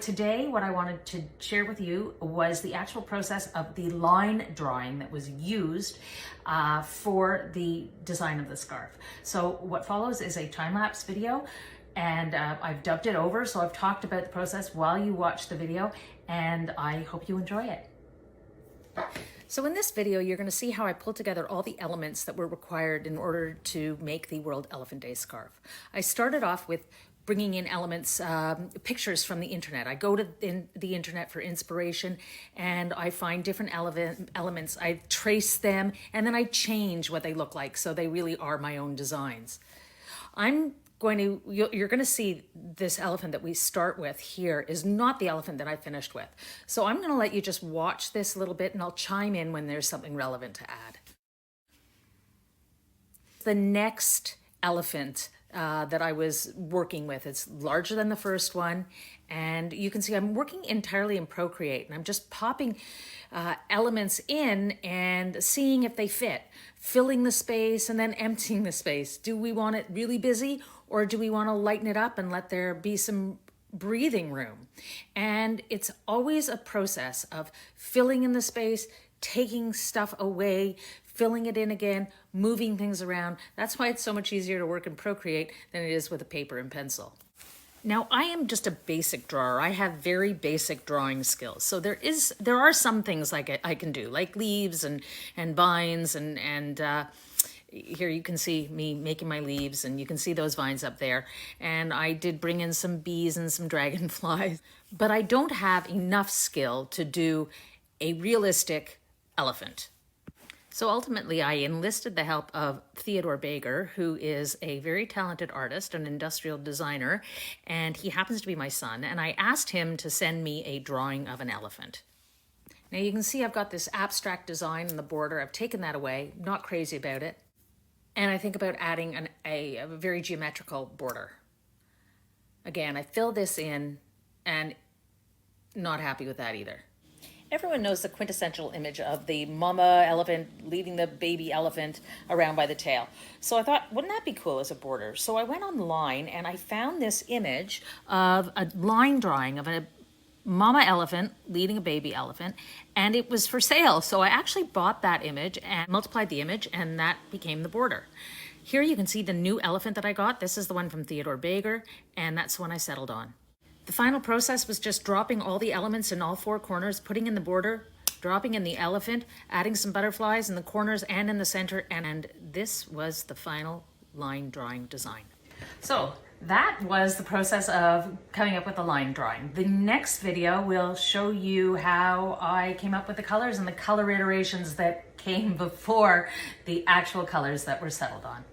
Today, what I wanted to share with you was the actual process of the line drawing that was used for the design of the scarf. So what follows is a time-lapse video, and I've dubbed it over, so I've talked about the process while you watch the video, and I hope you enjoy it. So in this video, you're going to see how I pulled together all the elements that were required in order to make the World Elephant Day scarf. I started off with bringing in elements, pictures from the internet. I go to the internet for inspiration, and I find different elements. I trace them, and then I change what they look like so they really are my own designs. You're going to see this elephant that we start with here is not the elephant that I finished with. So I'm going to let you just watch this a little bit, and I'll chime in when there's something relevant to add. The next elephant that I was working with, it's larger than the first one, and you can see I'm working entirely in Procreate, and I'm just popping elements in and seeing if they fit, filling the space and then emptying the space. Do we want it really busy, or do we want to lighten it up and let there be some breathing room? And it's always a process of filling in the space, taking stuff away, filling it in again, moving things around. That's why it's so much easier to work in Procreate than it is with a paper and pencil. Now, I am just a basic drawer. I have very basic drawing skills. So there are some things like I can do, like leaves and vines, and here you can see me making my leaves, and you can see those vines up there. And I did bring in some bees and some dragonflies, but I don't have enough skill to do a realistic elephant. So ultimately, I enlisted the help of Jodi Bager, who is a very talented artist, an industrial designer, and he happens to be my son, and I asked him to send me a drawing of an elephant. Now you can see I've got this abstract design in the border. I've taken that away, not crazy about it, and I think about adding a very geometrical border. Again, I fill this in, and not happy with that either. Everyone knows the quintessential image of the mama elephant leading the baby elephant around by the tail. So I thought, wouldn't that be cool as a border? So I went online and I found this image of a line drawing of a mama elephant leading a baby elephant, and it was for sale. So I actually bought that image and multiplied the image, and that became the border. Here you can see the new elephant that I got. This is the one from Jodi Bager, and that's the one I settled on. The final process was just dropping all the elements in all four corners, putting in the border, dropping in the elephant, adding some butterflies in the corners and in the center, and this was the final line drawing design. So that was the process of coming up with the line drawing. The next video will show you how I came up with the colors and the color iterations that came before the actual colors that were settled on.